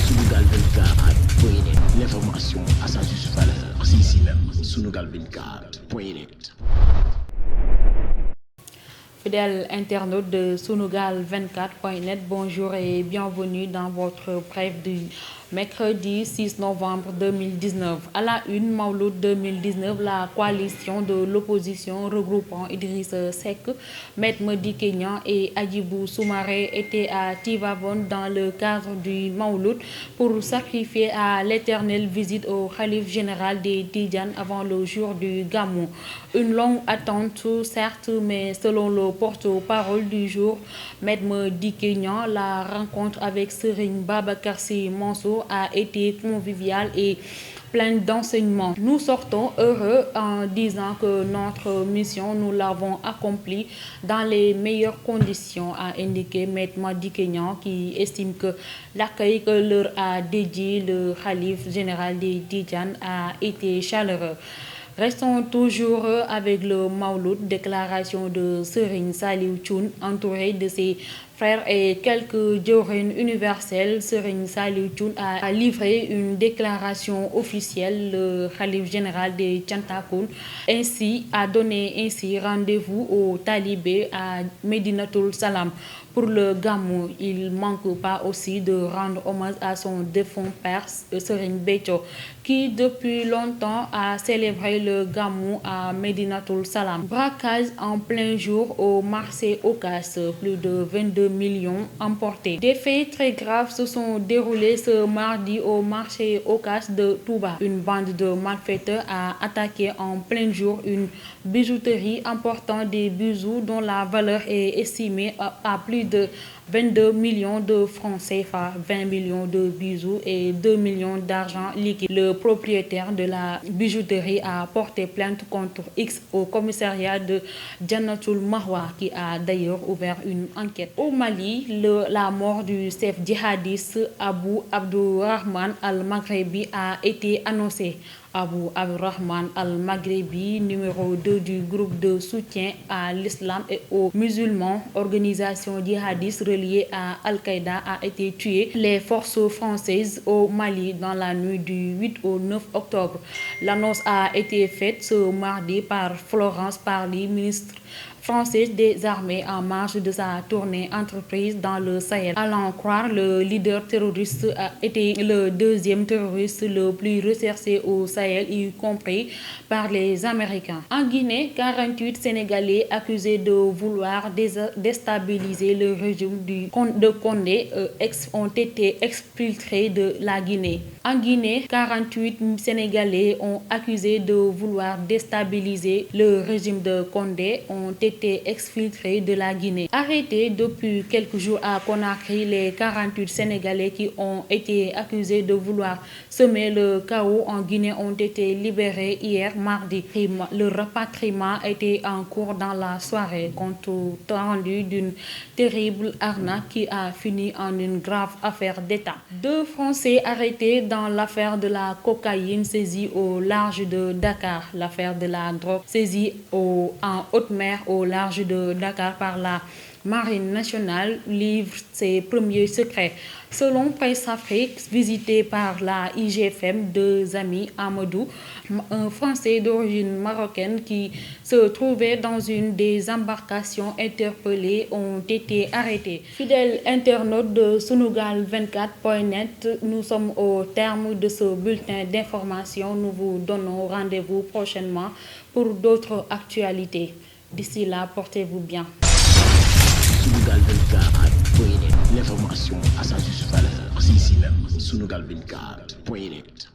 Sunugal 24.net, l'information à sa juste valeur. C'est ici même, Sunugal 24.net. Fidèles internautes de Sunugal 24.net, bonjour et bienvenue dans votre brève du mercredi 6 novembre 2019. À la une, Mawlud 2019, la coalition de l'opposition regroupant Idriss Seck, Maître Madické Niang et Hadjibou Soumaré étaient à Tivaouane dans le cadre du Mawlud pour sacrifier à l'éternelle visite au khalife général des Tidjanes avant le jour du Gamou. Une longue attente, certes, mais selon le porte-parole du jour, Maître Madické Niang, la rencontre avec Serigne Babacar Sy Mansour a été conviviale et pleine d'enseignements. Nous sortons heureux en disant que notre mission, nous l'avons accomplie dans les meilleures conditions, a indiqué Maître Madické Niang, qui estime que l'accueil que leur a dédié le khalife général des Tidjanes a été chaleureux. Restons toujours avec le Mawlud, déclaration de Serigne Saliou Thioune, entouré de ses frères et quelques jawriñ universels. Serigne Saliou Thioune a livré une déclaration officielle. Le khalife général des Thiantakoun a donné rendez-vous aux talibés à Médinatoul Salam. Pour le Gamou, il ne manque pas aussi de rendre hommage à son défunt père, Serigne Béthio, qui depuis longtemps a célébré le Gamou à Médinatoul Salam. Braquage en plein jour au marché Ocass, plus de 22 millions emportés. Des faits très graves se sont déroulés ce mardi au marché Ocass de Touba. Une bande de malfaiteurs a attaqué en plein jour une bijouterie emportant des bijoux dont la valeur est estimée à plus de 22 millions de francs CFA, 20 millions de bijoux et 2 millions d'argent liquide. Le propriétaire de la bijouterie a porté plainte contre X au commissariat de Djannatoul Mahwa, qui a d'ailleurs ouvert une enquête. Au Mali, la mort du chef djihadiste Abu Abdurrahman al-Maghrebi a été annoncée. Abu Abdurrahman al-Maghrebi, numéro 2 du groupe de soutien à l'islam et aux musulmans, organisation djihadiste reliée à Al-Qaïda, a été tué. Les forces françaises au Mali dans la nuit du 8 au 9 octobre. L'annonce a été faite ce mardi par Florence Parly, ministre française des armées, en marge de sa tournée entreprise dans le Sahel. À l'en croire, le leader terroriste a été le deuxième terroriste le plus recherché au Sahel, y compris par les Américains. En Guinée, 48 Sénégalais accusés de vouloir déstabiliser le régime de Condé ont été exfiltrés de la Guinée. En Guinée, 48 Sénégalais ont accusé de vouloir déstabiliser le régime de Condé ont été exfiltrés de la Guinée. Arrêtés depuis quelques jours à Conakry, les 48 Sénégalais qui ont été accusés de vouloir semer le chaos en Guinée ont été libérés hier mardi. Le rapatriement était en cours dans la soirée, compte rendu d'une terrible arnaque qui a fini en une grave affaire d'État. 2 Français arrêtés dans l'affaire de la cocaïne saisie au large de Dakar. L'affaire de la drogue saisie en haute mer au large de Dakar par la Marine nationale livre ses premiers secrets. Selon Presse Afrique, visité par la IGFM, 2 amis Amadou, un Français d'origine marocaine qui se trouvait dans une des embarcations interpellées, ont été arrêtés. Fidèles internautes de Sunugal 24.net, nous sommes au terme de ce bulletin d'information. Nous vous donnons rendez-vous prochainement pour d'autres actualités. D'ici là, portez-vous bien. Sunugal 24.net, l'information à sa juste valeur. C'est ici même, Sunugal 24.net.